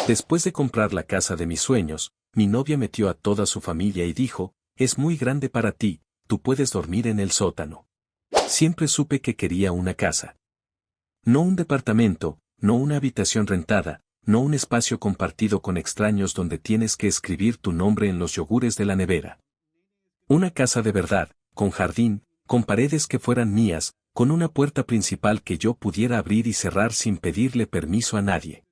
Después de comprar la casa de mis sueños, mi novia metió a toda su familia y dijo, es muy grande para ti, tú puedes dormir en el sótano. Siempre supe que quería una casa. No un departamento, no una habitación rentada, no un espacio compartido con extraños donde tienes que escribir tu nombre en los yogures de la nevera. Una casa de verdad, con jardín, con paredes que fueran mías, con una puerta principal que yo pudiera abrir y cerrar sin pedirle permiso a nadie.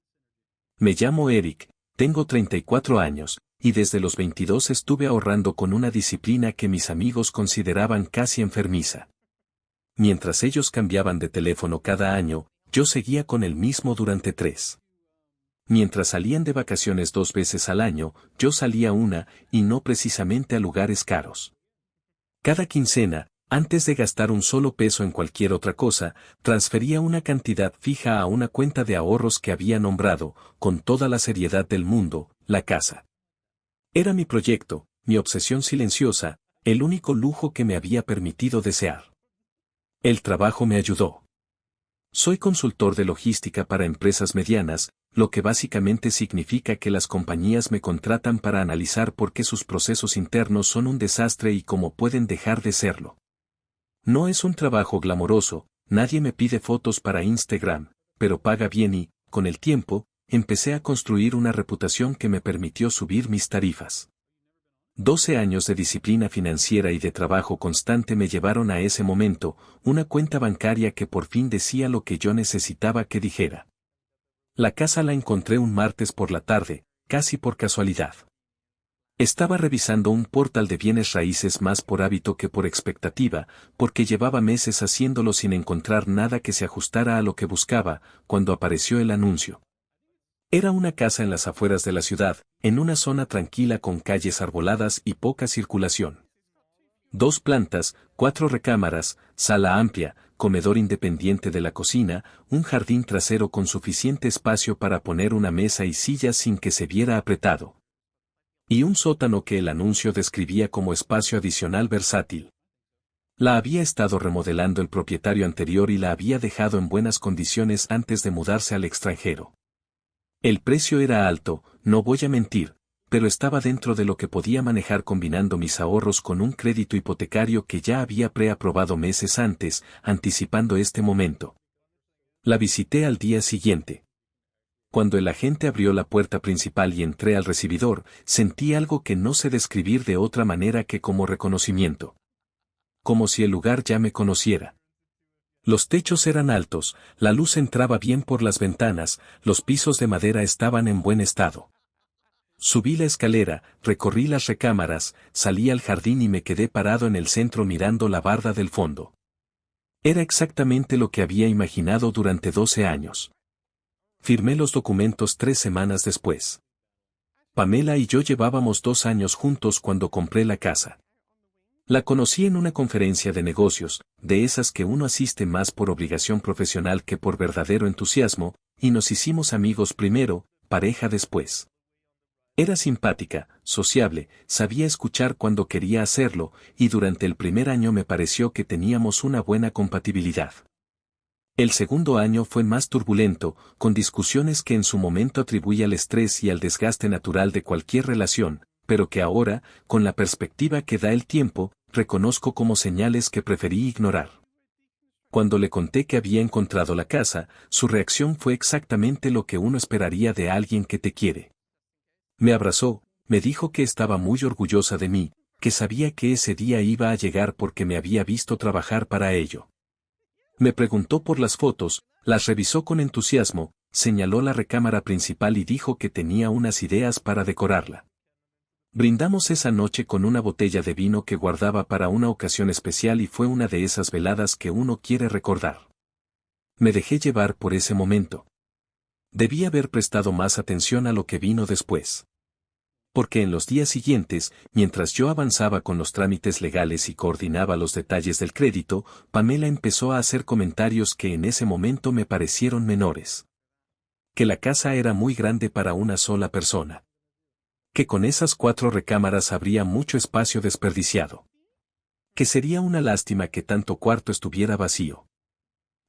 Me llamo Eric, tengo 34 años, y desde los 22 estuve ahorrando con una disciplina que mis amigos consideraban casi enfermiza. Mientras ellos cambiaban de teléfono cada año, yo seguía con el mismo durante 3. Mientras salían de vacaciones 2 veces al año, yo salía una, y no precisamente a lugares caros. Cada quincena, antes de gastar un solo peso en cualquier otra cosa, transfería una cantidad fija a una cuenta de ahorros que había nombrado, con toda la seriedad del mundo, la casa. Era mi proyecto, mi obsesión silenciosa, el único lujo que me había permitido desear. El trabajo me ayudó. Soy consultor de logística para empresas medianas, lo que básicamente significa que las compañías me contratan para analizar por qué sus procesos internos son un desastre y cómo pueden dejar de serlo. No es un trabajo glamoroso, nadie me pide fotos para Instagram, pero paga bien y, con el tiempo, empecé a construir una reputación que me permitió subir mis tarifas. 12 años de disciplina financiera y de trabajo constante me llevaron a ese momento, una cuenta bancaria que por fin decía lo que yo necesitaba que dijera. La casa la encontré un martes por la tarde, casi por casualidad. Estaba revisando un portal de bienes raíces más por hábito que por expectativa, porque llevaba meses haciéndolo sin encontrar nada que se ajustara a lo que buscaba, cuando apareció el anuncio. Era una casa en las afueras de la ciudad, en una zona tranquila con calles arboladas y poca circulación. 2 plantas, 4 recámaras, sala amplia, comedor independiente de la cocina, un jardín trasero con suficiente espacio para poner una mesa y sillas sin que se viera apretado. Y un sótano que el anuncio describía como espacio adicional versátil. La había estado remodelando el propietario anterior y la había dejado en buenas condiciones antes de mudarse al extranjero. El precio era alto, no voy a mentir, pero estaba dentro de lo que podía manejar combinando mis ahorros con un crédito hipotecario que ya había preaprobado meses antes, anticipando este momento. La visité al día siguiente. Cuando el agente abrió la puerta principal y entré al recibidor, sentí algo que no sé describir de otra manera que como reconocimiento. Como si el lugar ya me conociera. Los techos eran altos, la luz entraba bien por las ventanas, los pisos de madera estaban en buen estado. Subí la escalera, recorrí las recámaras, salí al jardín y me quedé parado en el centro mirando la barda del fondo. Era exactamente lo que había imaginado durante 12 años. Firmé los documentos 3 semanas después. Pamela y yo llevábamos 2 años juntos cuando compré la casa. La conocí en una conferencia de negocios, de esas que uno asiste más por obligación profesional que por verdadero entusiasmo, y nos hicimos amigos primero, pareja después. Era simpática, sociable, sabía escuchar cuando quería hacerlo, y durante el primer año me pareció que teníamos una buena compatibilidad. El segundo año fue más turbulento, con discusiones que en su momento atribuí al estrés y al desgaste natural de cualquier relación, pero que ahora, con la perspectiva que da el tiempo, reconozco como señales que preferí ignorar. Cuando le conté que había encontrado la casa, su reacción fue exactamente lo que uno esperaría de alguien que te quiere. Me abrazó, me dijo que estaba muy orgullosa de mí, que sabía que ese día iba a llegar porque me había visto trabajar para ello. Me preguntó por las fotos, las revisó con entusiasmo, señaló la recámara principal y dijo que tenía unas ideas para decorarla. Brindamos esa noche con una botella de vino que guardaba para una ocasión especial y fue una de esas veladas que uno quiere recordar. Me dejé llevar por ese momento. Debí haber prestado más atención a lo que vino después. Porque en los días siguientes, mientras yo avanzaba con los trámites legales y coordinaba los detalles del crédito, Pamela empezó a hacer comentarios que en ese momento me parecieron menores. Que la casa era muy grande para una sola persona. Que con esas 4 recámaras habría mucho espacio desperdiciado. Que sería una lástima que tanto cuarto estuviera vacío.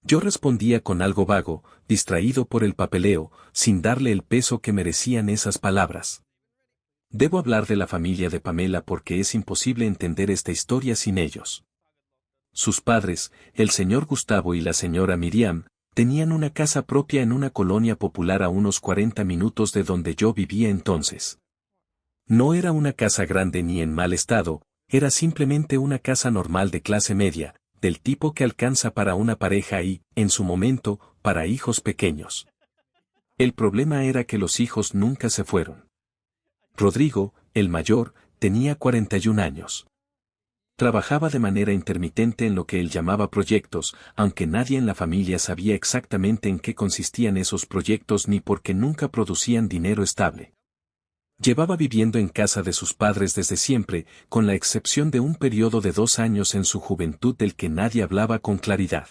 Yo respondía con algo vago, distraído por el papeleo, sin darle el peso que merecían esas palabras. Debo hablar de la familia de Pamela porque es imposible entender esta historia sin ellos. Sus padres, el señor Gustavo y la señora Miriam, tenían una casa propia en una colonia popular a unos 40 minutos de donde yo vivía entonces. No era una casa grande ni en mal estado, era simplemente una casa normal de clase media, del tipo que alcanza para una pareja y, en su momento, para hijos pequeños. El problema era que los hijos nunca se fueron. Rodrigo, el mayor, tenía 41 años. Trabajaba de manera intermitente en lo que él llamaba proyectos, aunque nadie en la familia sabía exactamente en qué consistían esos proyectos ni por qué nunca producían dinero estable. Llevaba viviendo en casa de sus padres desde siempre, con la excepción de un periodo de 2 años en su juventud del que nadie hablaba con claridad.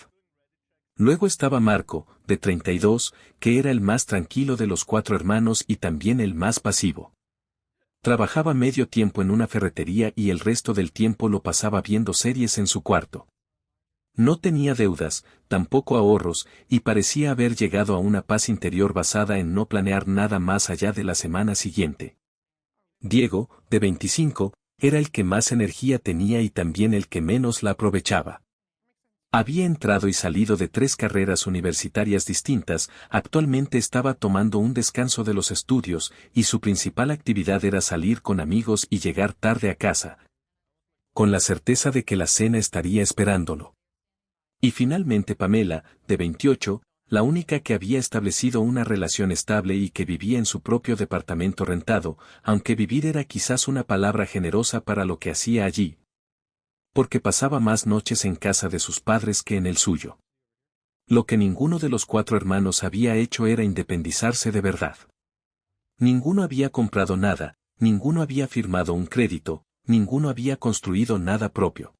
Luego estaba Marco, de 32, que era el más tranquilo de los 4 hermanos y también el más pasivo. Trabajaba medio tiempo en una ferretería y el resto del tiempo lo pasaba viendo series en su cuarto. No tenía deudas, tampoco ahorros, y parecía haber llegado a una paz interior basada en no planear nada más allá de la semana siguiente. Diego, de 25, era el que más energía tenía y también el que menos la aprovechaba. Había entrado y salido de 3 carreras universitarias distintas, actualmente estaba tomando un descanso de los estudios, y su principal actividad era salir con amigos y llegar tarde a casa, con la certeza de que la cena estaría esperándolo. Y finalmente Pamela, de 28, la única que había establecido una relación estable y que vivía en su propio departamento rentado, aunque vivir era quizás una palabra generosa para lo que hacía allí, porque pasaba más noches en casa de sus padres que en el suyo. Lo que ninguno de los 4 hermanos había hecho era independizarse de verdad. Ninguno había comprado nada, ninguno había firmado un crédito, ninguno había construido nada propio.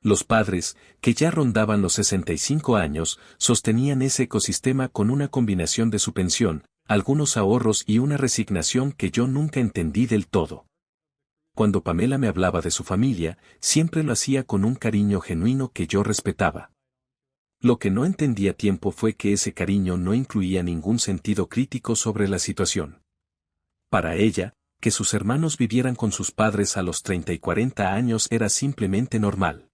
Los padres, que ya rondaban los 65 años, sostenían ese ecosistema con una combinación de su pensión, algunos ahorros y una resignación que yo nunca entendí del todo. Cuando Pamela me hablaba de su familia, siempre lo hacía con un cariño genuino que yo respetaba. Lo que no entendí a tiempo fue que ese cariño no incluía ningún sentido crítico sobre la situación. Para ella, que sus hermanos vivieran con sus padres a los 30 y 40 años era simplemente normal.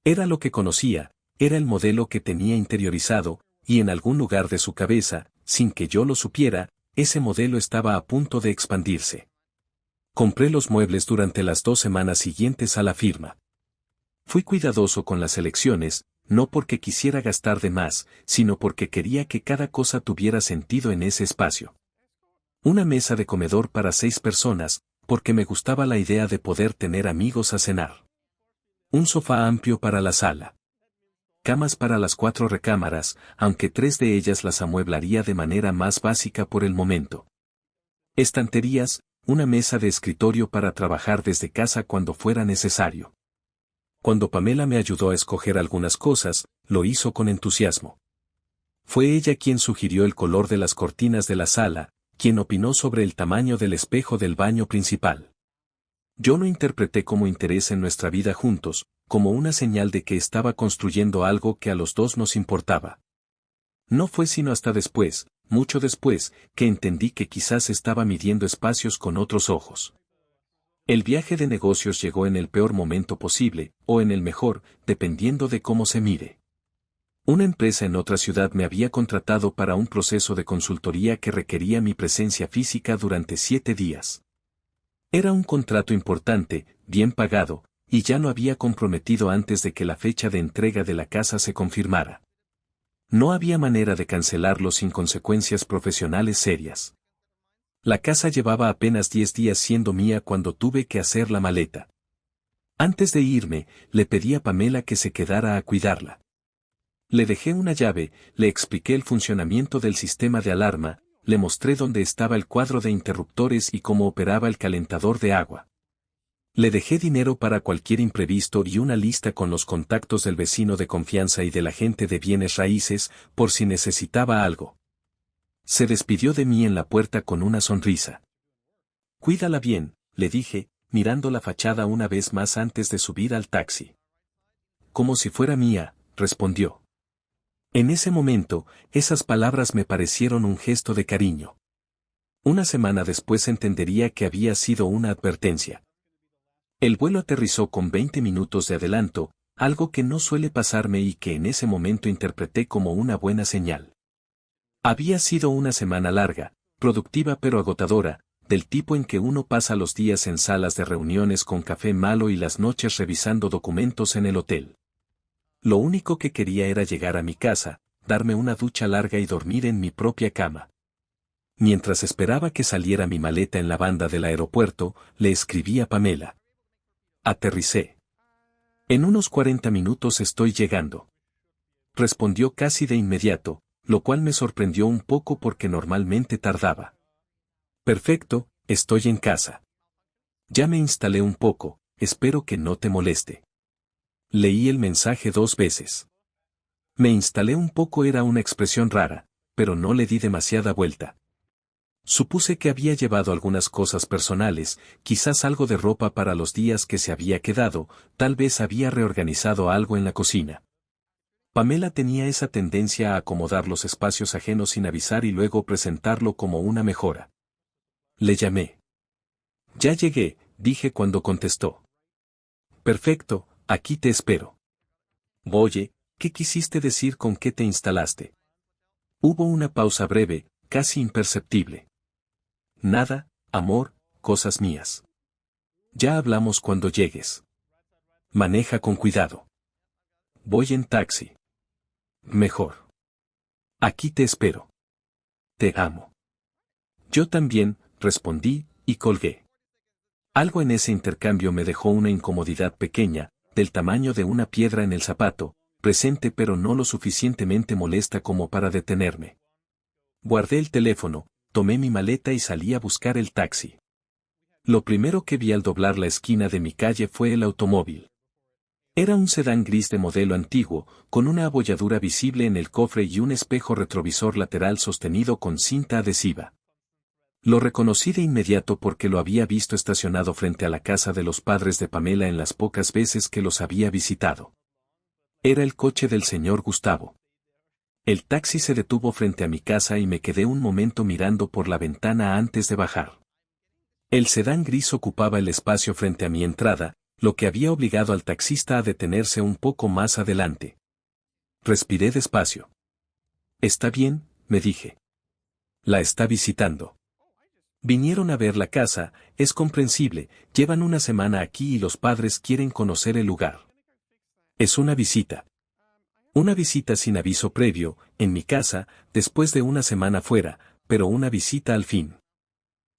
Era lo que conocía, era el modelo que tenía interiorizado, y en algún lugar de su cabeza, sin que yo lo supiera, ese modelo estaba a punto de expandirse. Compré los muebles durante las 2 semanas siguientes a la firma. Fui cuidadoso con las elecciones, no porque quisiera gastar de más, sino porque quería que cada cosa tuviera sentido en ese espacio. Una mesa de comedor para 6 personas, porque me gustaba la idea de poder tener amigos a cenar. Un sofá amplio para la sala. Camas para las 4 recámaras, aunque 3 de ellas las amueblaría de manera más básica por el momento. Estanterías, una mesa de escritorio para trabajar desde casa cuando fuera necesario. Cuando Pamela me ayudó a escoger algunas cosas, lo hizo con entusiasmo. Fue ella quien sugirió el color de las cortinas de la sala, quien opinó sobre el tamaño del espejo del baño principal. Yo lo interpreté como interés en nuestra vida juntos, como una señal de que estaba construyendo algo que a los 2 nos importaba. No fue sino hasta después, mucho después, que entendí que quizás estaba midiendo espacios con otros ojos. El viaje de negocios llegó en el peor momento posible, o en el mejor, dependiendo de cómo se mire. Una empresa en otra ciudad me había contratado para un proceso de consultoría que requería mi presencia física durante 7 días. Era un contrato importante, bien pagado, y ya lo había comprometido antes de que la fecha de entrega de la casa se confirmara. No había manera de cancelarlo sin consecuencias profesionales serias. La casa llevaba apenas 10 días siendo mía cuando tuve que hacer la maleta. Antes de irme, le pedí a Pamela que se quedara a cuidarla. Le dejé una llave, le expliqué el funcionamiento del sistema de alarma, le mostré dónde estaba el cuadro de interruptores y cómo operaba el calentador de agua. Le dejé dinero para cualquier imprevisto y una lista con los contactos del vecino de confianza y del agente de bienes raíces, por si necesitaba algo. Se despidió de mí en la puerta con una sonrisa. Cuídala bien, le dije, mirando la fachada una vez más antes de subir al taxi. Como si fuera mía, respondió. En ese momento, esas palabras me parecieron un gesto de cariño. Una semana después entendería que había sido una advertencia. El vuelo aterrizó con 20 minutos de adelanto, algo que no suele pasarme y que en ese momento interpreté como una buena señal. Había sido una semana larga, productiva pero agotadora, del tipo en que uno pasa los días en salas de reuniones con café malo y las noches revisando documentos en el hotel. Lo único que quería era llegar a mi casa, darme una ducha larga y dormir en mi propia cama. Mientras esperaba que saliera mi maleta en la banda del aeropuerto, le escribí a Pamela. Aterricé. En unos 40 minutos estoy llegando. Respondió casi de inmediato, lo cual me sorprendió un poco porque normalmente tardaba. Perfecto, estoy en casa. Ya me instalé un poco, espero que no te moleste. Leí el mensaje 2 veces. Me instalé un poco era una expresión rara, pero no le di demasiada vuelta. Supuse que había llevado algunas cosas personales, quizás algo de ropa para los días que se había quedado, tal vez había reorganizado algo en la cocina. Pamela tenía esa tendencia a acomodar los espacios ajenos sin avisar y luego presentarlo como una mejora. Le llamé. Ya llegué, dije cuando contestó. Perfecto, aquí te espero. Oye, ¿qué quisiste decir con qué te instalaste? Hubo una pausa breve, casi imperceptible. Nada, amor, cosas mías. Ya hablamos cuando llegues. Maneja con cuidado. Voy en taxi. Mejor. Aquí te espero. Te amo. Yo también, respondí, y colgué. Algo en ese intercambio me dejó una incomodidad pequeña, del tamaño de una piedra en el zapato, presente pero no lo suficientemente molesta como para detenerme. Guardé el teléfono, tomé mi maleta y salí a buscar el taxi. Lo primero que vi al doblar la esquina de mi calle fue el automóvil. Era un sedán gris de modelo antiguo, con una abolladura visible en el cofre y un espejo retrovisor lateral sostenido con cinta adhesiva. Lo reconocí de inmediato porque lo había visto estacionado frente a la casa de los padres de Pamela en las pocas veces que los había visitado. Era el coche del señor Gustavo. El taxi se detuvo frente a mi casa y me quedé un momento mirando por la ventana antes de bajar. El sedán gris ocupaba el espacio frente a mi entrada, lo que había obligado al taxista a detenerse un poco más adelante. Respiré despacio. Está bien, me dije. La está visitando. Vinieron a ver la casa, es comprensible, llevan una semana aquí y los padres quieren conocer el lugar. Es una visita. Una visita sin aviso previo, en mi casa, después de una semana fuera, pero una visita al fin.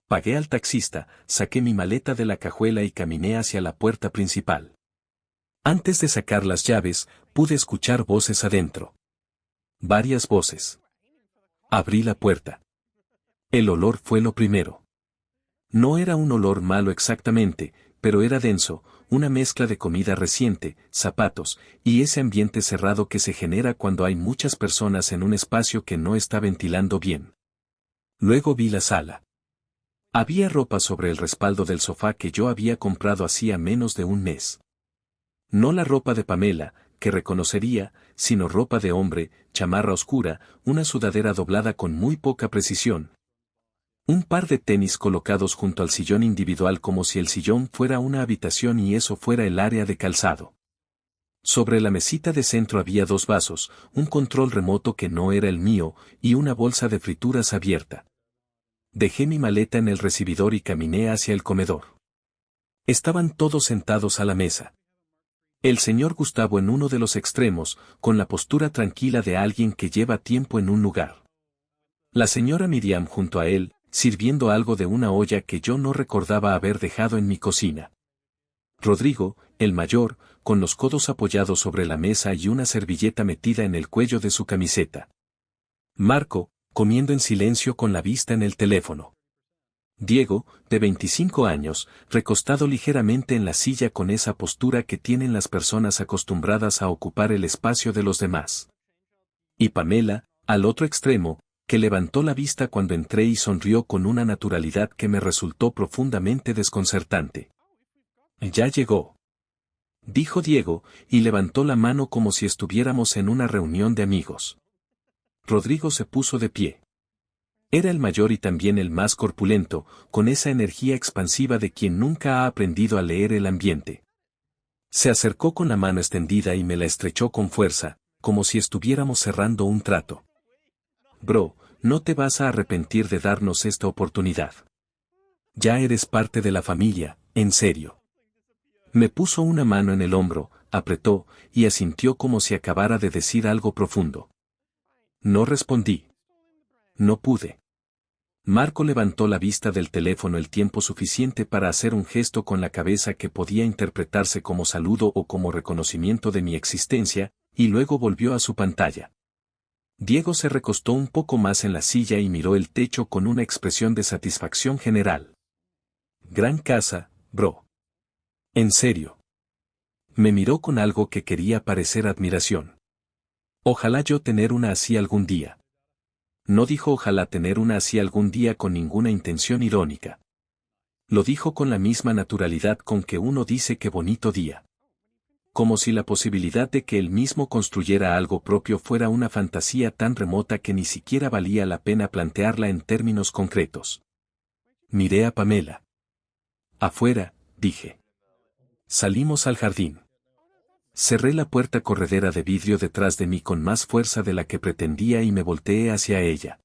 Pagué al taxista, saqué mi maleta de la cajuela y caminé hacia la puerta principal. Antes de sacar las llaves, pude escuchar voces adentro. Varias voces. Abrí la puerta. El olor fue lo primero. No era un olor malo exactamente, pero era denso, una mezcla de comida reciente, zapatos, y ese ambiente cerrado que se genera cuando hay muchas personas en un espacio que no está ventilando bien. Luego vi la sala. Había ropa sobre el respaldo del sofá que yo había comprado hacía menos de un mes. No la ropa de Pamela, que reconocería, sino ropa de hombre, chamarra oscura, una sudadera doblada con muy poca precisión. Un par de tenis colocados junto al sillón individual como si el sillón fuera una habitación y eso fuera el área de calzado. Sobre la mesita de centro había 2 vasos, un control remoto que no era el mío, y una bolsa de frituras abierta. Dejé mi maleta en el recibidor y caminé hacia el comedor. Estaban todos sentados a la mesa. El señor Gustavo en uno de los extremos, con la postura tranquila de alguien que lleva tiempo en un lugar. La señora Miriam junto a él, sirviendo algo de una olla que yo no recordaba haber dejado en mi cocina. Rodrigo, el mayor, con los codos apoyados sobre la mesa y una servilleta metida en el cuello de su camiseta. Marco, comiendo en silencio con la vista en el teléfono. Diego, de 25 años, recostado ligeramente en la silla con esa postura que tienen las personas acostumbradas a ocupar el espacio de los demás. Y Pamela, al otro extremo, que levantó la vista cuando entré y sonrió con una naturalidad que me resultó profundamente desconcertante. Ya llegó, dijo Diego, y levantó la mano como si estuviéramos en una reunión de amigos. Rodrigo se puso de pie. Era el mayor y también el más corpulento, con esa energía expansiva de quien nunca ha aprendido a leer el ambiente. Se acercó con la mano extendida y me la estrechó con fuerza, como si estuviéramos cerrando un trato. Bro, no te vas a arrepentir de darnos esta oportunidad. Ya eres parte de la familia, en serio. Me puso una mano en el hombro, apretó, y asintió como si acabara de decir algo profundo. No respondí. No pude. Marco levantó la vista del teléfono el tiempo suficiente para hacer un gesto con la cabeza que podía interpretarse como saludo o como reconocimiento de mi existencia, y luego volvió a su pantalla. Diego se recostó un poco más en la silla y miró el techo con una expresión de satisfacción general. Gran casa, bro. En serio. Me miró con algo que quería parecer admiración. Ojalá yo tener una así algún día. No dijo ojalá tener una así algún día con ninguna intención irónica. Lo dijo con la misma naturalidad con que uno dice qué bonito día. Como si la posibilidad de que él mismo construyera algo propio fuera una fantasía tan remota que ni siquiera valía la pena plantearla en términos concretos. Miré a Pamela. Afuera, dije. Salimos al jardín. Cerré la puerta corredera de vidrio detrás de mí con más fuerza de la que pretendía y me volteé hacia ella.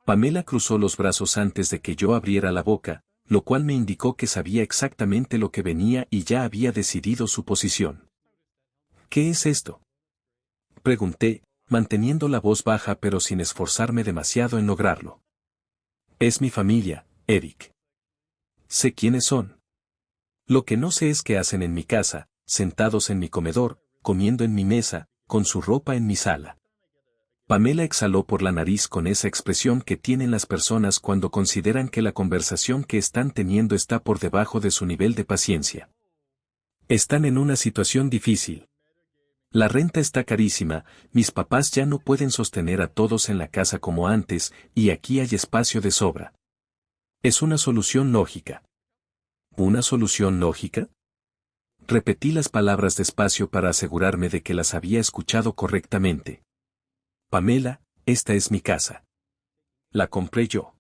Pamela cruzó los brazos antes de que yo abriera la boca, lo cual me indicó que sabía exactamente lo que venía y ya había decidido su posición. ¿Qué es esto?, pregunté, manteniendo la voz baja pero sin esforzarme demasiado en lograrlo. Es mi familia, Eric. Sé quiénes son. Lo que no sé es qué hacen en mi casa, sentados en mi comedor, comiendo en mi mesa, con su ropa en mi sala. Pamela exhaló por la nariz con esa expresión que tienen las personas cuando consideran que la conversación que están teniendo está por debajo de su nivel de paciencia. Están en una situación difícil. La renta está carísima, mis papás ya no pueden sostener a todos en la casa como antes, y aquí hay espacio de sobra. Es una solución lógica. ¿Una solución lógica? Repetí las palabras despacio para asegurarme de que las había escuchado correctamente. Pamela, esta es mi casa. La compré yo.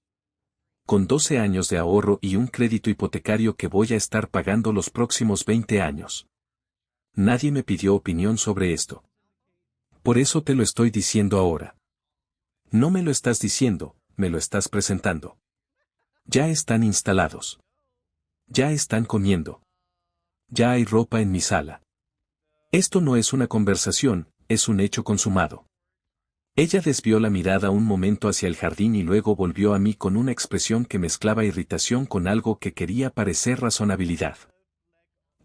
Con 12 años de ahorro y un crédito hipotecario que voy a estar pagando los próximos 20 años. Nadie me pidió opinión sobre esto. Por eso te lo estoy diciendo ahora. No me lo estás diciendo, me lo estás presentando. Ya están instalados. Ya están comiendo. Ya hay ropa en mi sala. Esto no es una conversación, es un hecho consumado. Ella desvió la mirada un momento hacia el jardín y luego volvió a mí con una expresión que mezclaba irritación con algo que quería parecer razonabilidad.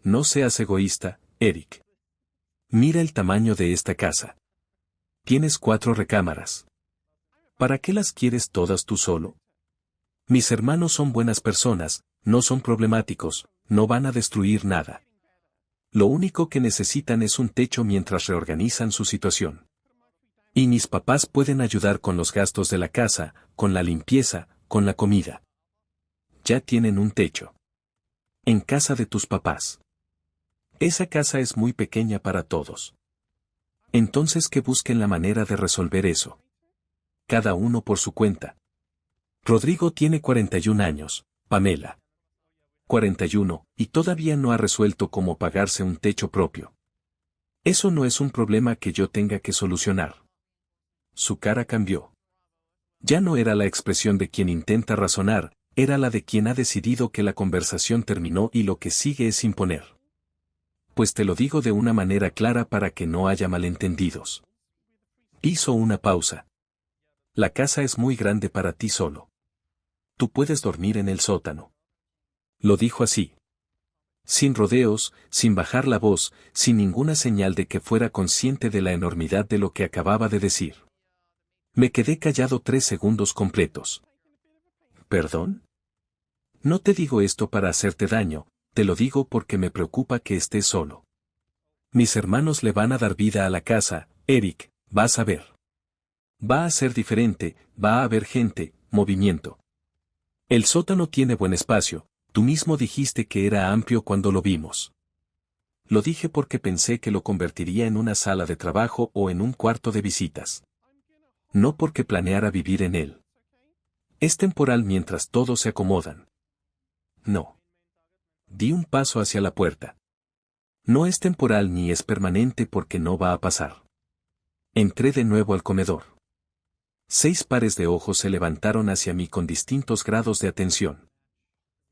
No seas egoísta, Eric. Mira el tamaño de esta casa. Tienes 4 recámaras. ¿Para qué las quieres todas tú solo? Mis hermanos son buenas personas, no son problemáticos, no van a destruir nada. Lo único que necesitan es un techo mientras reorganizan su situación. Y mis papás pueden ayudar con los gastos de la casa, con la limpieza, con la comida. Ya tienen un techo. En casa de tus papás. Esa casa es muy pequeña para todos. Entonces que busquen la manera de resolver eso. Cada uno por su cuenta. Rodrigo tiene 41 años, Pamela. 41, y todavía no ha resuelto cómo pagarse un techo propio. Eso no es un problema que yo tenga que solucionar. Su cara cambió. Ya no era la expresión de quien intenta razonar, era la de quien ha decidido que la conversación terminó y lo que sigue es imponer. Pues te lo digo de una manera clara para que no haya malentendidos. Hizo una pausa. La casa es muy grande para ti solo. Tú puedes dormir en el sótano. Lo dijo así. Sin rodeos, sin bajar la voz, sin ninguna señal de que fuera consciente de la enormidad de lo que acababa de decir. Me quedé callado 3 segundos completos. ¿Perdón? No te digo esto para hacerte daño, te lo digo porque me preocupa que estés solo. Mis hermanos le van a dar vida a la casa, Eric, vas a ver. Va a ser diferente, va a haber gente, movimiento. El sótano tiene buen espacio, tú mismo dijiste que era amplio cuando lo vimos. Lo dije porque pensé que lo convertiría en una sala de trabajo o en un cuarto de visitas. No porque planeara vivir en él. Es temporal mientras todos se acomodan. No. Di un paso hacia la puerta. No es temporal ni es permanente porque no va a pasar. Entré de nuevo al comedor. 6 pares de ojos se levantaron hacia mí con distintos grados de atención.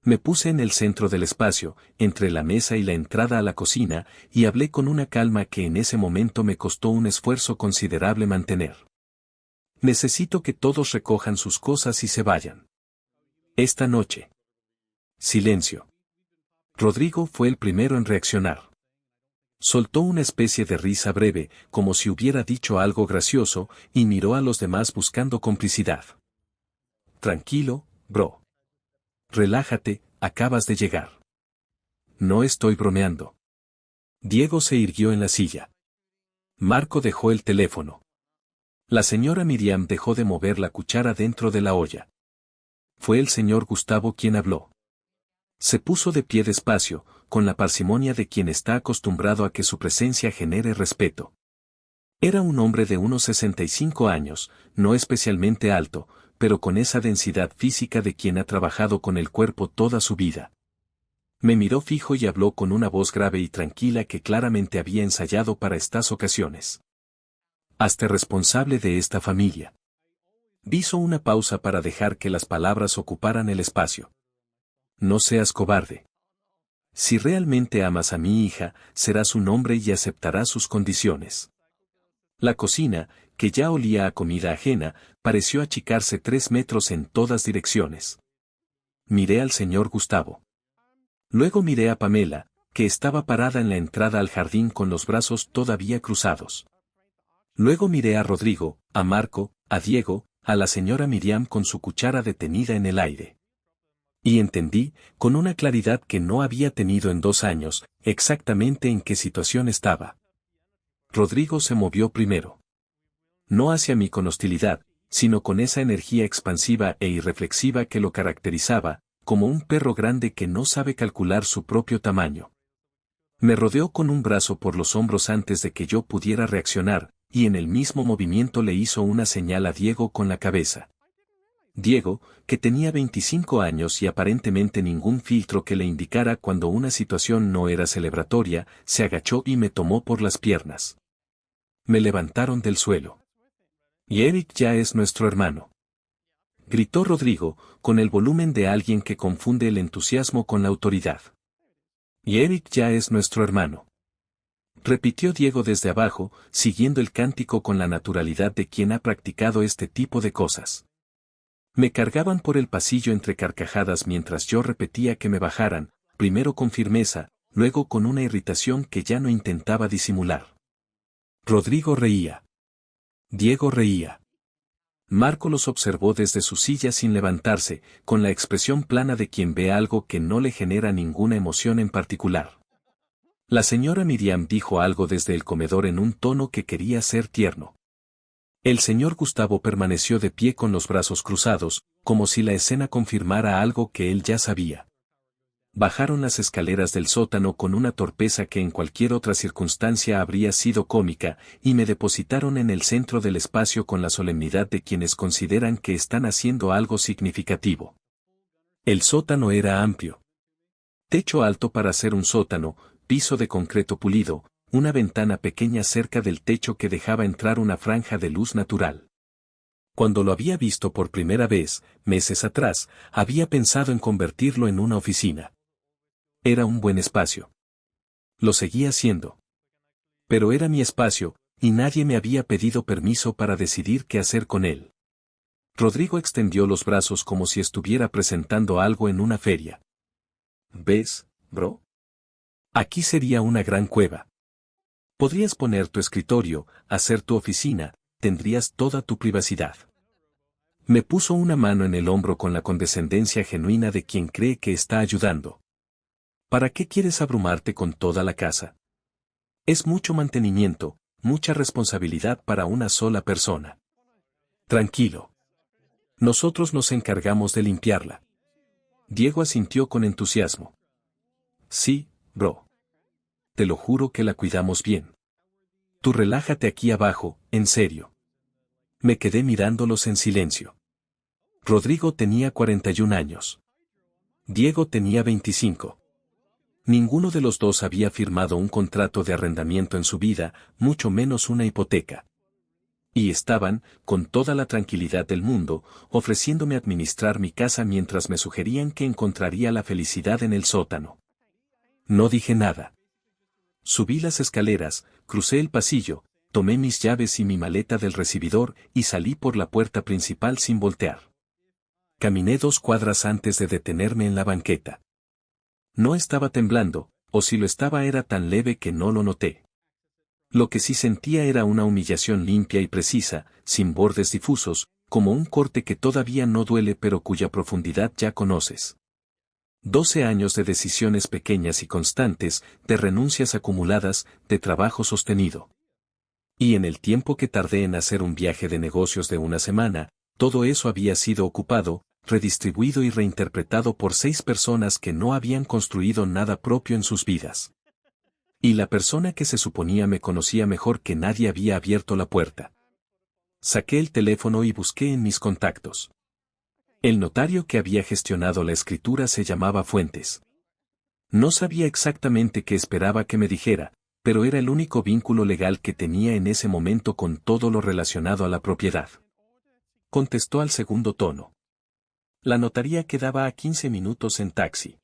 Me puse en el centro del espacio, entre la mesa y la entrada a la cocina, y hablé con una calma que en ese momento me costó un esfuerzo considerable mantener. Necesito que todos recojan sus cosas y se vayan. Esta noche. Silencio. Rodrigo fue el primero en reaccionar. Soltó una especie de risa breve, como si hubiera dicho algo gracioso, y miró a los demás buscando complicidad. Tranquilo, bro. Relájate, acabas de llegar. No estoy bromeando. Diego se irguió en la silla. Marco dejó el teléfono. La señora Miriam dejó de mover la cuchara dentro de la olla. Fue el señor Gustavo quien habló. Se puso de pie despacio, con la parsimonia de quien está acostumbrado a que su presencia genere respeto. Era un hombre de unos 65 años, no especialmente alto, pero con esa densidad física de quien ha trabajado con el cuerpo toda su vida. Me miró fijo y habló con una voz grave y tranquila que claramente había ensayado para estas ocasiones. Hazte responsable de esta familia. Hizo una pausa para dejar que las palabras ocuparan el espacio. No seas cobarde. Si realmente amas a mi hija, serás un hombre y aceptarás sus condiciones. La cocina, que ya olía a comida ajena, pareció achicarse 3 metros en todas direcciones. Miré al señor Gustavo. Luego miré a Pamela, que estaba parada en la entrada al jardín con los brazos todavía cruzados. Luego miré a Rodrigo, a Marco, a Diego, a la señora Miriam con su cuchara detenida en el aire. Y entendí, con una claridad que no había tenido en 2 años, exactamente en qué situación estaba. Rodrigo se movió primero. No hacia mí con hostilidad, sino con esa energía expansiva e irreflexiva que lo caracterizaba, como un perro grande que no sabe calcular su propio tamaño. Me rodeó con un brazo por los hombros antes de que yo pudiera reaccionar, y en el mismo movimiento le hizo una señal a Diego con la cabeza. Diego, que tenía 25 años y aparentemente ningún filtro que le indicara cuando una situación no era celebratoria, se agachó y me tomó por las piernas. Me levantaron del suelo. Y Eric ya es nuestro hermano. Gritó Rodrigo, con el volumen de alguien que confunde el entusiasmo con la autoridad. Y Eric ya es nuestro hermano. Repitió Diego desde abajo, siguiendo el cántico con la naturalidad de quien ha practicado este tipo de cosas. Me cargaban por el pasillo entre carcajadas mientras yo repetía que me bajaran, primero con firmeza, luego con una irritación que ya no intentaba disimular. Rodrigo reía. Diego reía. Marco los observó desde su silla sin levantarse, con la expresión plana de quien ve algo que no le genera ninguna emoción en particular. La señora Miriam dijo algo desde el comedor en un tono que quería ser tierno. El señor Gustavo permaneció de pie con los brazos cruzados, como si la escena confirmara algo que él ya sabía. Bajaron las escaleras del sótano con una torpeza que en cualquier otra circunstancia habría sido cómica, y me depositaron en el centro del espacio con la solemnidad de quienes consideran que están haciendo algo significativo. El sótano era amplio. Techo alto para ser un sótano, piso de concreto pulido, una ventana pequeña cerca del techo que dejaba entrar una franja de luz natural. Cuando lo había visto por primera vez, meses atrás, había pensado en convertirlo en una oficina. Era un buen espacio. Lo seguía siendo. Pero era mi espacio, y nadie me había pedido permiso para decidir qué hacer con él. Rodrigo extendió los brazos como si estuviera presentando algo en una feria. ¿Ves, bro? Aquí sería una gran cueva. Podrías poner tu escritorio, hacer tu oficina, tendrías toda tu privacidad. Me puso una mano en el hombro con la condescendencia genuina de quien cree que está ayudando. ¿Para qué quieres abrumarte con toda la casa? Es mucho mantenimiento, mucha responsabilidad para una sola persona. Tranquilo. Nosotros nos encargamos de limpiarla. Diego asintió con entusiasmo. Sí, bro. Te lo juro que la cuidamos bien. Tú relájate aquí abajo, en serio. Me quedé mirándolos en silencio. Rodrigo tenía 41 años. Diego tenía 25. Ninguno de los dos había firmado un contrato de arrendamiento en su vida, mucho menos una hipoteca. Y estaban, con toda la tranquilidad del mundo, ofreciéndome administrar mi casa mientras me sugerían que encontraría la felicidad en el sótano. No dije nada. Subí las escaleras, crucé el pasillo, tomé mis llaves y mi maleta del recibidor y salí por la puerta principal sin voltear. Caminé 2 cuadras antes de detenerme en la banqueta. No estaba temblando, o si lo estaba era tan leve que no lo noté. Lo que sí sentía era una humillación limpia y precisa, sin bordes difusos, como un corte que todavía no duele pero cuya profundidad ya conoces. 12 años de decisiones pequeñas y constantes, de renuncias acumuladas, de trabajo sostenido. Y en el tiempo que tardé en hacer un viaje de negocios de una semana, todo eso había sido ocupado, redistribuido y reinterpretado por 6 personas que no habían construido nada propio en sus vidas. Y la persona que se suponía me conocía mejor que nadie había abierto la puerta. Saqué el teléfono y busqué en mis contactos. El notario que había gestionado la escritura se llamaba Fuentes. No sabía exactamente qué esperaba que me dijera, pero era el único vínculo legal que tenía en ese momento con todo lo relacionado a la propiedad. Contestó al segundo tono. La notaría quedaba a 15 minutos en taxi.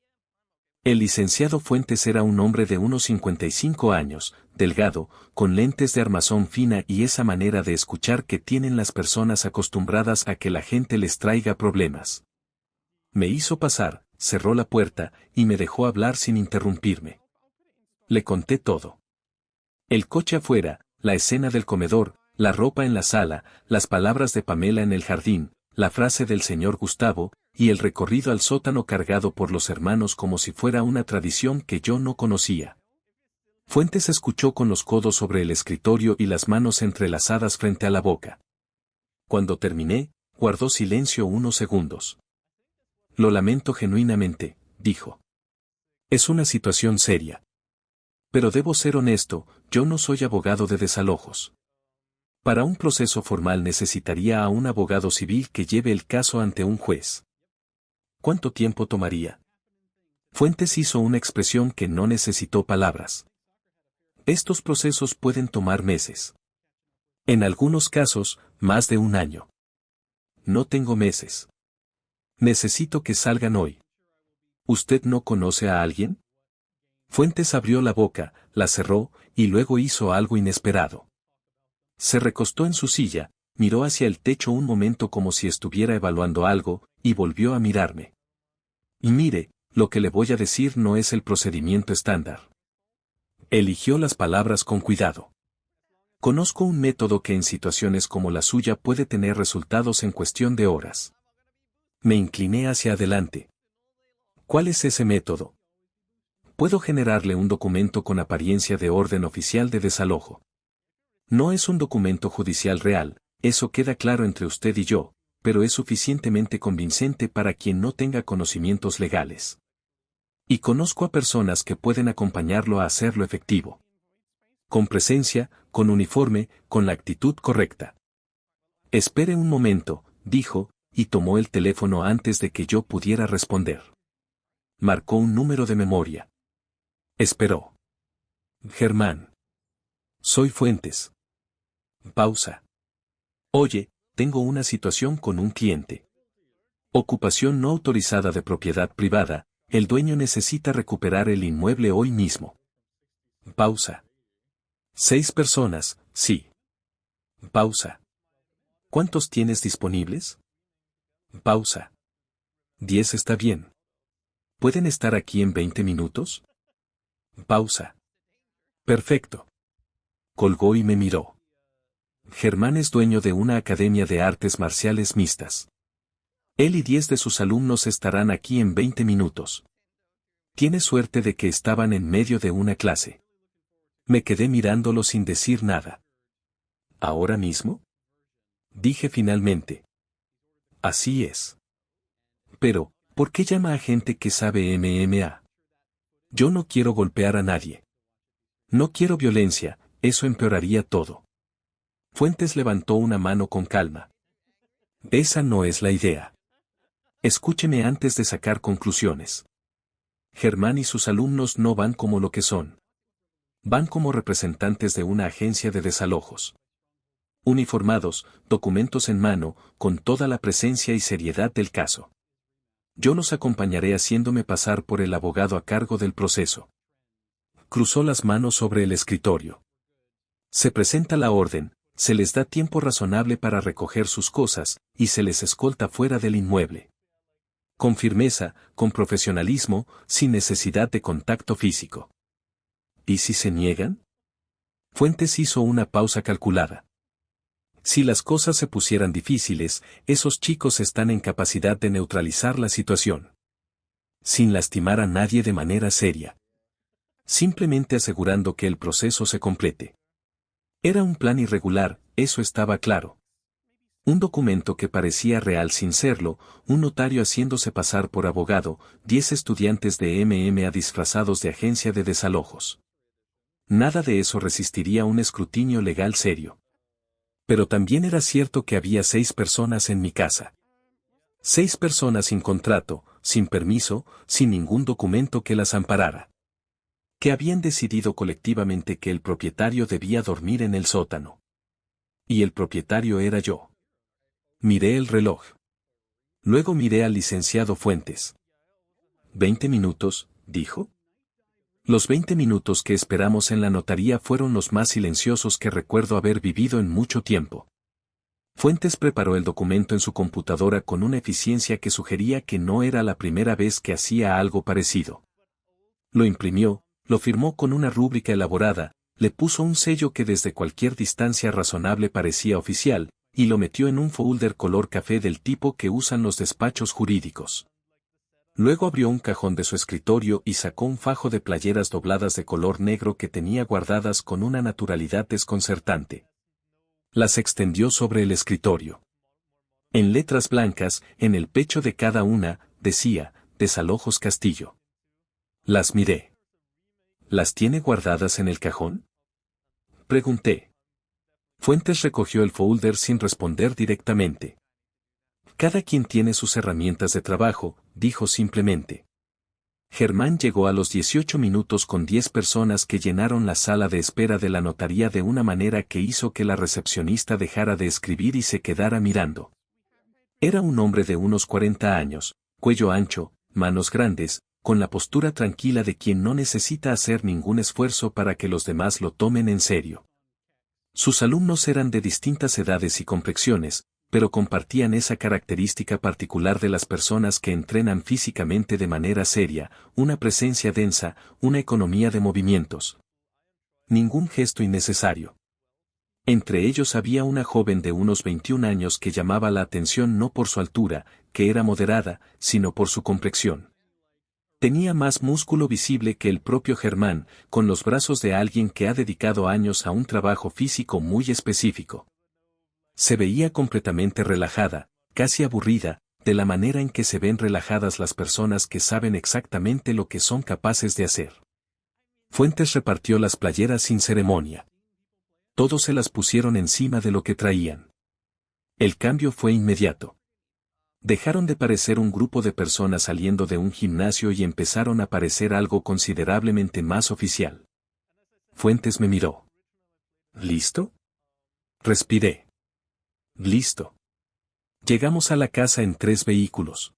El licenciado Fuentes era un hombre de unos 55 años, delgado, con lentes de armazón fina y esa manera de escuchar que tienen las personas acostumbradas a que la gente les traiga problemas. Me hizo pasar, cerró la puerta y me dejó hablar sin interrumpirme. Le conté todo. El coche afuera, la escena del comedor, la ropa en la sala, las palabras de Pamela en el jardín, la frase del señor Gustavo, y el recorrido al sótano cargado por los hermanos como si fuera una tradición que yo no conocía. Fuentes escuchó con los codos sobre el escritorio y las manos entrelazadas frente a la boca. Cuando terminé, guardó silencio unos segundos. Lo lamento genuinamente, dijo. Es una situación seria. Pero debo ser honesto, yo no soy abogado de desalojos. Para un proceso formal necesitaría a un abogado civil que lleve el caso ante un juez. ¿Cuánto tiempo tomaría? Fuentes hizo una expresión que no necesitó palabras. Estos procesos pueden tomar meses. En algunos casos, más de un año. No tengo meses. Necesito que salgan hoy. ¿Usted no conoce a alguien? Fuentes abrió la boca, la cerró, y luego hizo algo inesperado. Se recostó en su silla, miró hacia el techo un momento como si estuviera evaluando algo, y volvió a mirarme. Y mire, lo que le voy a decir no es el procedimiento estándar. Eligió las palabras con cuidado. Conozco un método que en situaciones como la suya puede tener resultados en cuestión de horas. Me incliné hacia adelante. ¿Cuál es ese método? Puedo generarle un documento con apariencia de orden oficial de desalojo. No es un documento judicial real, eso queda claro entre usted y yo, pero es suficientemente convincente para quien no tenga conocimientos legales. Y conozco a personas que pueden acompañarlo a hacerlo efectivo. Con presencia, con uniforme, con la actitud correcta. Espere un momento, dijo, y tomó el teléfono antes de que yo pudiera responder. Marcó un número de memoria. Esperó. Germán. Soy Fuentes. Pausa. Oye, tengo una situación con un cliente. Ocupación no autorizada de propiedad privada, el dueño necesita recuperar el inmueble hoy mismo. Pausa. 6 personas, sí. Pausa. ¿Cuántos tienes disponibles? Pausa. 10 está bien. ¿Pueden estar aquí en 20 minutos? Pausa. Perfecto. Colgó y me miró. Germán es dueño de una academia de artes marciales mixtas. Él y 10 de sus alumnos estarán aquí en 20 minutos. Tiene suerte de que estaban en medio de una clase. Me quedé mirándolo sin decir nada. ¿Ahora mismo? Dije finalmente. Así es. Pero, ¿por qué llama a gente que sabe MMA? Yo no quiero golpear a nadie. No quiero violencia, eso empeoraría todo. Fuentes levantó una mano con calma. Esa no es la idea. Escúcheme antes de sacar conclusiones. Germán y sus alumnos no van como lo que son. Van como representantes de una agencia de desalojos. Uniformados, documentos en mano, con toda la presencia y seriedad del caso. Yo los acompañaré haciéndome pasar por el abogado a cargo del proceso. Cruzó las manos sobre el escritorio. Se presenta la orden, se les da tiempo razonable para recoger sus cosas, y se les escolta fuera del inmueble. Con firmeza, con profesionalismo, sin necesidad de contacto físico. ¿Y si se niegan? Fuentes hizo una pausa calculada. Si las cosas se pusieran difíciles, esos chicos están en capacidad de neutralizar la situación. Sin lastimar a nadie de manera seria. Simplemente asegurando que el proceso se complete. Era un plan irregular, eso estaba claro. Un documento que parecía real sin serlo, un notario haciéndose pasar por abogado, 10 estudiantes de MMA disfrazados de agencia de desalojos. Nada de eso resistiría un escrutinio legal serio. Pero también era cierto que había 6 personas en mi casa. 6 personas sin contrato, sin permiso, sin ningún documento que las amparara. Que habían decidido colectivamente que el propietario debía dormir en el sótano. Y el propietario era yo. Miré el reloj. Luego miré al licenciado Fuentes. «¿20 minutos?» dijo. Los 20 minutos que esperamos en la notaría fueron los más silenciosos que recuerdo haber vivido en mucho tiempo. Fuentes preparó el documento en su computadora con una eficiencia que sugería que no era la primera vez que hacía algo parecido. Lo imprimió, lo firmó con una rúbrica elaborada, le puso un sello que desde cualquier distancia razonable parecía oficial, y lo metió en un folder color café del tipo que usan los despachos jurídicos. Luego abrió un cajón de su escritorio y sacó un fajo de playeras dobladas de color negro que tenía guardadas con una naturalidad desconcertante. Las extendió sobre el escritorio. En letras blancas, en el pecho de cada una, decía, Desalojos Castillo. Las miré. ¿Las tiene guardadas en el cajón?, pregunté. Fuentes recogió el folder sin responder directamente. Cada quien tiene sus herramientas de trabajo, dijo simplemente. Germán llegó a los 18 minutos con 10 personas que llenaron la sala de espera de la notaría de una manera que hizo que la recepcionista dejara de escribir y se quedara mirando. Era un hombre de unos 40 años, cuello ancho, manos grandes, con la postura tranquila de quien no necesita hacer ningún esfuerzo para que los demás lo tomen en serio. Sus alumnos eran de distintas edades y complexiones, pero compartían esa característica particular de las personas que entrenan físicamente de manera seria, una presencia densa, una economía de movimientos. Ningún gesto innecesario. Entre ellos había una joven de unos 21 años que llamaba la atención no por su altura, que era moderada, sino por su complexión. Tenía más músculo visible que el propio Germán, con los brazos de alguien que ha dedicado años a un trabajo físico muy específico. Se veía completamente relajada, casi aburrida, de la manera en que se ven relajadas las personas que saben exactamente lo que son capaces de hacer. Fuentes repartió las playeras sin ceremonia. Todos se las pusieron encima de lo que traían. El cambio fue inmediato. Dejaron de parecer un grupo de personas saliendo de un gimnasio y empezaron a parecer algo considerablemente más oficial. Fuentes me miró. ¿Listo? Respiré. Listo. Llegamos a la casa en 3 vehículos.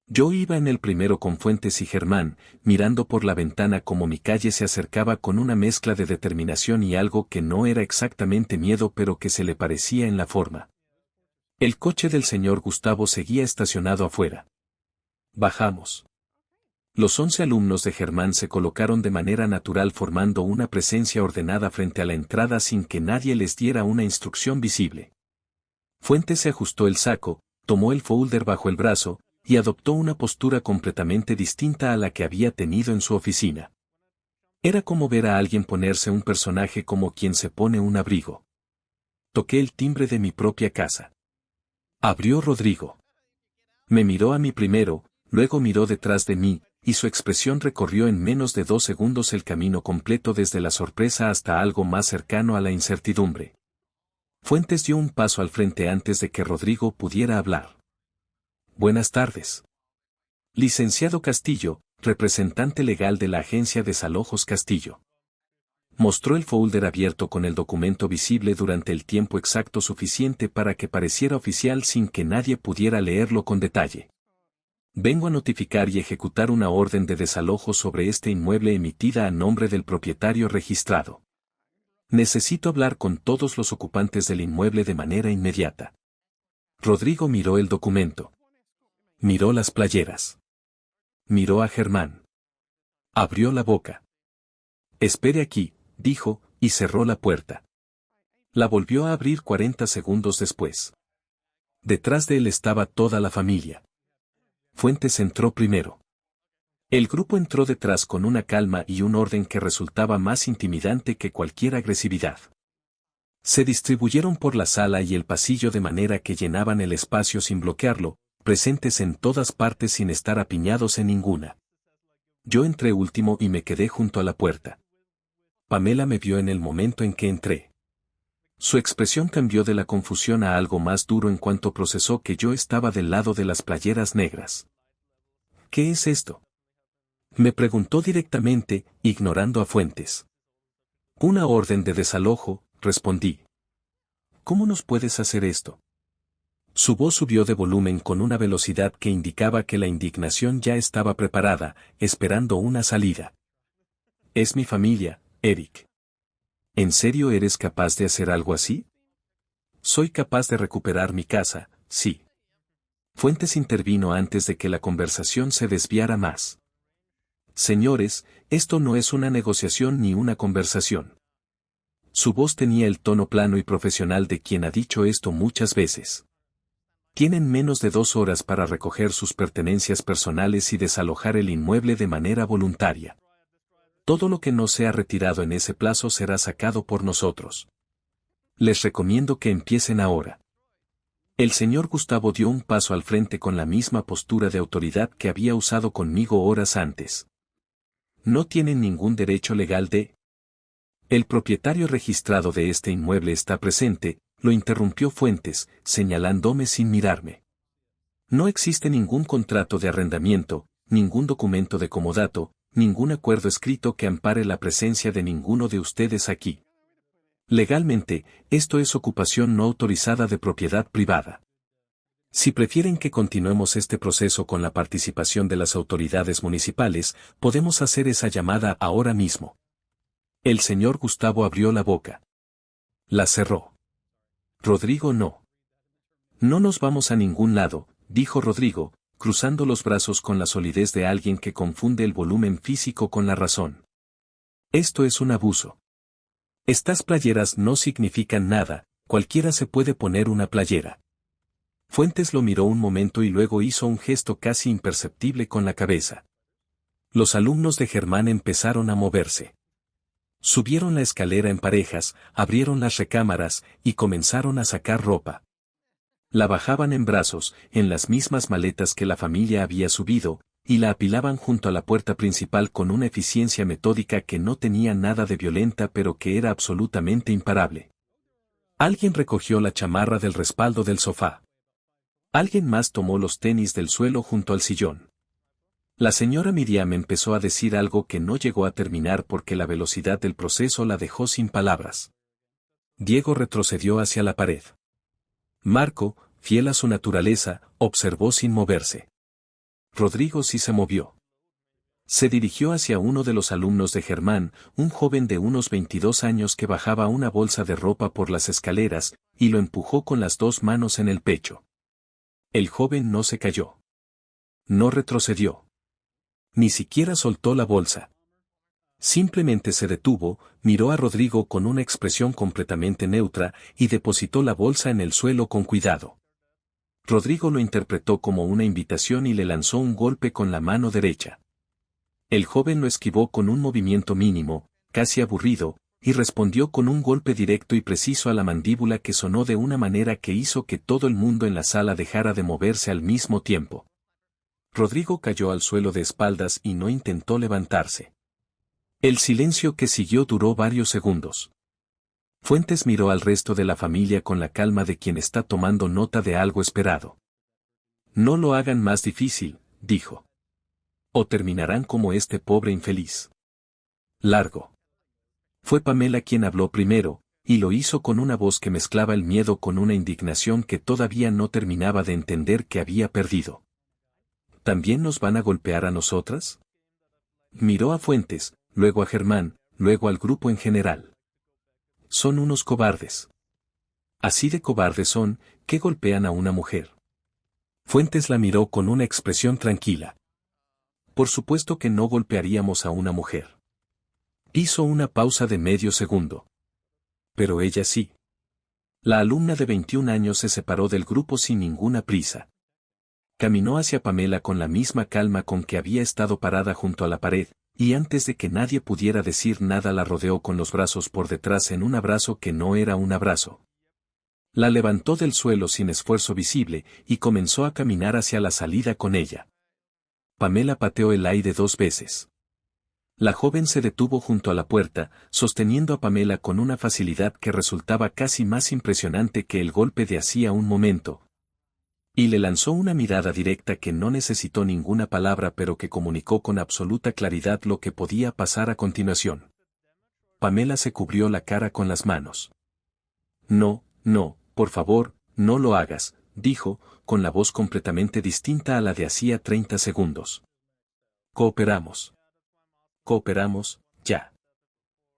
Yo iba en el primero con Fuentes y Germán, mirando por la ventana como mi calle se acercaba con una mezcla de determinación y algo que no era exactamente miedo pero que se le parecía en la forma. El coche del señor Gustavo seguía estacionado afuera. Bajamos. Los 11 alumnos de Germán se colocaron de manera natural formando una presencia ordenada frente a la entrada sin que nadie les diera una instrucción visible. Fuentes se ajustó el saco, tomó el folder bajo el brazo, y adoptó una postura completamente distinta a la que había tenido en su oficina. Era como ver a alguien ponerse un personaje como quien se pone un abrigo. Toqué el timbre de mi propia casa. Abrió Rodrigo. Me miró a mí primero, luego miró detrás de mí, y su expresión recorrió en menos de 2 segundos el camino completo desde la sorpresa hasta algo más cercano a la incertidumbre. Fuentes dio un paso al frente antes de que Rodrigo pudiera hablar. Buenas tardes. Licenciado Castillo, representante legal de la agencia Desalojos Castillo. Mostró el folder abierto con el documento visible durante el tiempo exacto suficiente para que pareciera oficial sin que nadie pudiera leerlo con detalle. Vengo a notificar y ejecutar una orden de desalojo sobre este inmueble emitida a nombre del propietario registrado. Necesito hablar con todos los ocupantes del inmueble de manera inmediata. Rodrigo miró el documento. Miró las playeras. Miró a Germán. Abrió la boca. Espere aquí, dijo, y cerró la puerta. La volvió a abrir 40 segundos después. Detrás de él estaba toda la familia. Fuentes entró primero. El grupo entró detrás con una calma y un orden que resultaba más intimidante que cualquier agresividad. Se distribuyeron por la sala y el pasillo de manera que llenaban el espacio sin bloquearlo, presentes en todas partes sin estar apiñados en ninguna. Yo entré último y me quedé junto a la puerta. Pamela me vio en el momento en que entré. Su expresión cambió de la confusión a algo más duro en cuanto procesó que yo estaba del lado de las playeras negras. ¿Qué es esto?, me preguntó directamente, ignorando a Fuentes. Una orden de desalojo, respondí. ¿Cómo nos puedes hacer esto? Su voz subió de volumen con una velocidad que indicaba que la indignación ya estaba preparada, esperando una salida. Es mi familia, Eric. ¿En serio eres capaz de hacer algo así? Soy capaz de recuperar mi casa, sí. Fuentes intervino antes de que la conversación se desviara más. Señores, esto no es una negociación ni una conversación. Su voz tenía el tono plano y profesional de quien ha dicho esto muchas veces. Tienen menos de 2 horas para recoger sus pertenencias personales y desalojar el inmueble de manera voluntaria. Todo lo que no sea retirado en ese plazo será sacado por nosotros. Les recomiendo que empiecen ahora. El señor Gustavo dio un paso al frente con la misma postura de autoridad que había usado conmigo horas antes. No tienen ningún derecho legal de... El propietario registrado de este inmueble está presente, lo interrumpió Fuentes, señalándome sin mirarme. No existe ningún contrato de arrendamiento, ningún documento de comodato, ningún acuerdo escrito que ampare la presencia de ninguno de ustedes aquí. Legalmente, esto es ocupación no autorizada de propiedad privada. Si prefieren que continuemos este proceso con la participación de las autoridades municipales, podemos hacer esa llamada ahora mismo. El señor Gustavo abrió la boca. La cerró. Rodrigo no. No nos vamos a ningún lado, dijo Rodrigo, cruzando los brazos con la solidez de alguien que confunde el volumen físico con la razón. Esto es un abuso. Estas playeras no significan nada, cualquiera se puede poner una playera. Fuentes lo miró un momento y luego hizo un gesto casi imperceptible con la cabeza. Los alumnos de Germán empezaron a moverse. Subieron la escalera en parejas, abrieron las recámaras y comenzaron a sacar ropa. La bajaban en brazos, en las mismas maletas que la familia había subido, y la apilaban junto a la puerta principal con una eficiencia metódica que no tenía nada de violenta pero que era absolutamente imparable. Alguien recogió la chamarra del respaldo del sofá. Alguien más tomó los tenis del suelo junto al sillón. La señora Miriam empezó a decir algo que no llegó a terminar porque la velocidad del proceso la dejó sin palabras. Diego retrocedió hacia la pared. Marco, fiel a su naturaleza, observó sin moverse. Rodrigo sí se movió. Se dirigió hacia uno de los alumnos de Germán, un joven de unos 22 años que bajaba una bolsa de ropa por las escaleras, y lo empujó con las 2 manos en el pecho. El joven no se cayó. No retrocedió. Ni siquiera soltó la bolsa. Simplemente se detuvo, miró a Rodrigo con una expresión completamente neutra y depositó la bolsa en el suelo con cuidado. Rodrigo lo interpretó como una invitación y le lanzó un golpe con la mano derecha. El joven lo esquivó con un movimiento mínimo, casi aburrido, y respondió con un golpe directo y preciso a la mandíbula que sonó de una manera que hizo que todo el mundo en la sala dejara de moverse al mismo tiempo. Rodrigo cayó al suelo de espaldas y no intentó levantarse. El silencio que siguió duró varios segundos. Fuentes miró al resto de la familia con la calma de quien está tomando nota de algo esperado. No lo hagan más difícil, dijo. O terminarán como este pobre infeliz. Largo. Fue Pamela quien habló primero, y lo hizo con una voz que mezclaba el miedo con una indignación que todavía no terminaba de entender que había perdido. ¿También nos van a golpear a nosotras? Miró a Fuentes, luego a Germán, luego al grupo en general. Son unos cobardes. Así de cobardes son, que golpean a una mujer. Fuentes la miró con una expresión tranquila. Por supuesto que no golpearíamos a una mujer. Hizo una pausa de medio segundo. Pero ella sí. La alumna de 21 años se separó del grupo sin ninguna prisa. Caminó hacia Pamela con la misma calma con que había estado parada junto a la pared, y antes de que nadie pudiera decir nada la rodeó con los brazos por detrás en un abrazo que no era un abrazo. La levantó del suelo sin esfuerzo visible y comenzó a caminar hacia la salida con ella. Pamela pateó el aire 2 veces. La joven se detuvo junto a la puerta, sosteniendo a Pamela con una facilidad que resultaba casi más impresionante que el golpe de hacía un momento. Y le lanzó una mirada directa que no necesitó ninguna palabra pero que comunicó con absoluta claridad lo que podía pasar a continuación. Pamela se cubrió la cara con las manos. No, no, por favor, no lo hagas, dijo, con la voz completamente distinta a la de hacía 30 segundos. Cooperamos. Cooperamos, ya.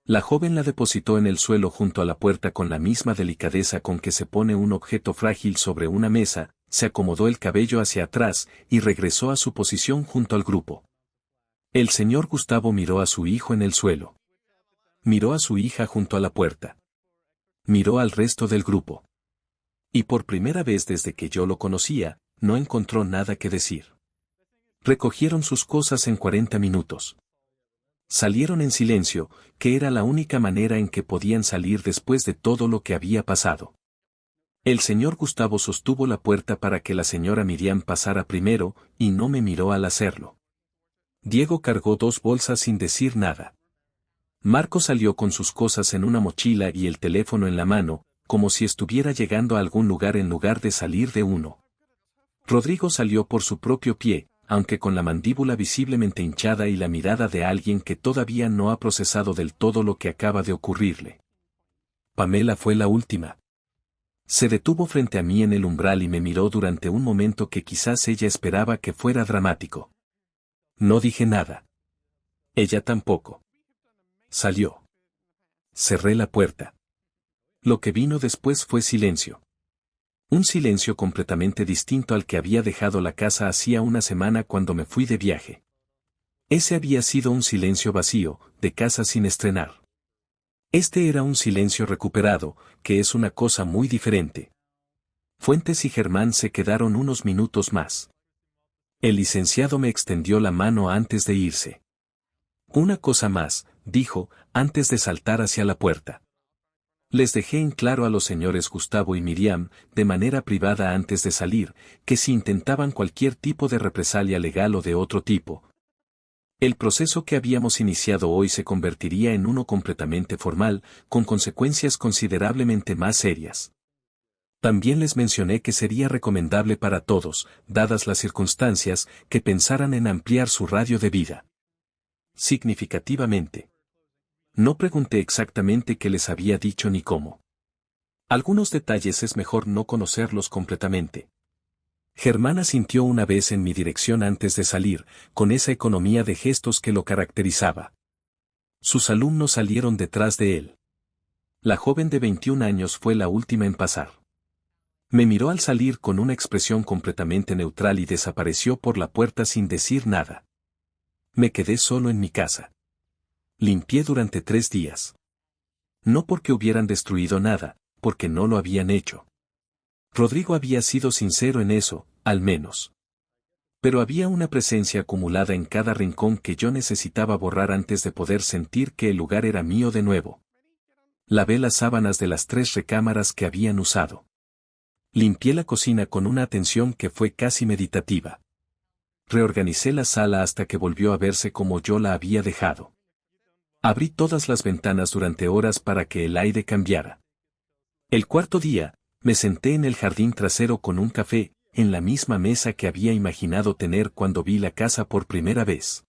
La joven la depositó en el suelo junto a la puerta con la misma delicadeza con que se pone un objeto frágil sobre una mesa, se acomodó el cabello hacia atrás y regresó a su posición junto al grupo. El señor Gustavo miró a su hijo en el suelo. Miró a su hija junto a la puerta. Miró al resto del grupo. Y por primera vez desde que yo lo conocía, no encontró nada que decir. Recogieron sus cosas en 40 minutos. Salieron en silencio, que era la única manera en que podían salir después de todo lo que había pasado. El señor Gustavo sostuvo la puerta para que la señora Miriam pasara primero, y no me miró al hacerlo. Diego cargó 2 bolsas sin decir nada. Marco salió con sus cosas en una mochila y el teléfono en la mano, como si estuviera llegando a algún lugar en lugar de salir de uno. Rodrigo salió por su propio pie, aunque con la mandíbula visiblemente hinchada y la mirada de alguien que todavía no ha procesado del todo lo que acaba de ocurrirle. Pamela fue la última. Se detuvo frente a mí en el umbral y me miró durante un momento que quizás ella esperaba que fuera dramático. No dije nada. Ella tampoco. Salió. Cerré la puerta. Lo que vino después fue silencio. Un silencio completamente distinto al que había dejado la casa hacía una semana cuando me fui de viaje. Ese había sido un silencio vacío, de casa sin estrenar. Este era un silencio recuperado, que es una cosa muy diferente. Fuentes y Germán se quedaron unos minutos más. El licenciado me extendió la mano antes de irse. Una cosa más, dijo, antes de saltar hacia la puerta. Les dejé en claro a los señores Gustavo y Miriam, de manera privada antes de salir, que si intentaban cualquier tipo de represalia legal o de otro tipo, el proceso que habíamos iniciado hoy se convertiría en uno completamente formal, con consecuencias considerablemente más serias. También les mencioné que sería recomendable para todos, dadas las circunstancias, que pensaran en ampliar su radio de vida. Significativamente. No pregunté exactamente qué les había dicho ni cómo. Algunos detalles es mejor no conocerlos completamente. Germán asintió una vez en mi dirección antes de salir, con esa economía de gestos que lo caracterizaba. Sus alumnos salieron detrás de él. La joven de 21 años fue la última en pasar. Me miró al salir con una expresión completamente neutral y desapareció por la puerta sin decir nada. Me quedé solo en mi casa. Limpié durante 3 días. No porque hubieran destruido nada, porque no lo habían hecho. Rodrigo había sido sincero en eso, al menos. Pero había una presencia acumulada en cada rincón que yo necesitaba borrar antes de poder sentir que el lugar era mío de nuevo. Lavé las sábanas de las 3 recámaras que habían usado. Limpié la cocina con una atención que fue casi meditativa. Reorganicé la sala hasta que volvió a verse como yo la había dejado. Abrí todas las ventanas durante horas para que el aire cambiara. El cuarto día, me senté en el jardín trasero con un café, en la misma mesa que había imaginado tener cuando vi la casa por primera vez.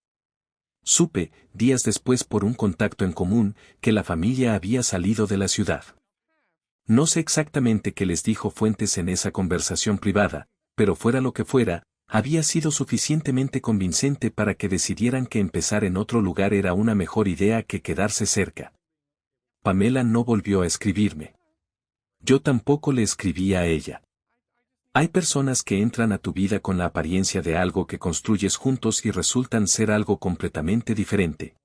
Supe, días después por un contacto en común, que la familia había salido de la ciudad. No sé exactamente qué les dijo Fuentes en esa conversación privada, pero fuera lo que fuera, había sido suficientemente convincente para que decidieran que empezar en otro lugar era una mejor idea que quedarse cerca. Pamela no volvió a escribirme. Yo tampoco le escribí a ella. Hay personas que entran a tu vida con la apariencia de algo que construyes juntos y resultan ser algo completamente diferente.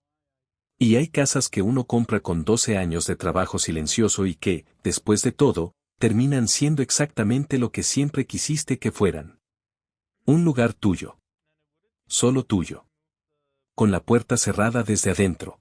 Y hay casas que uno compra con 12 años de trabajo silencioso y que, después de todo, terminan siendo exactamente lo que siempre quisiste que fueran. Un lugar tuyo. Solo tuyo. Con la puerta cerrada desde adentro.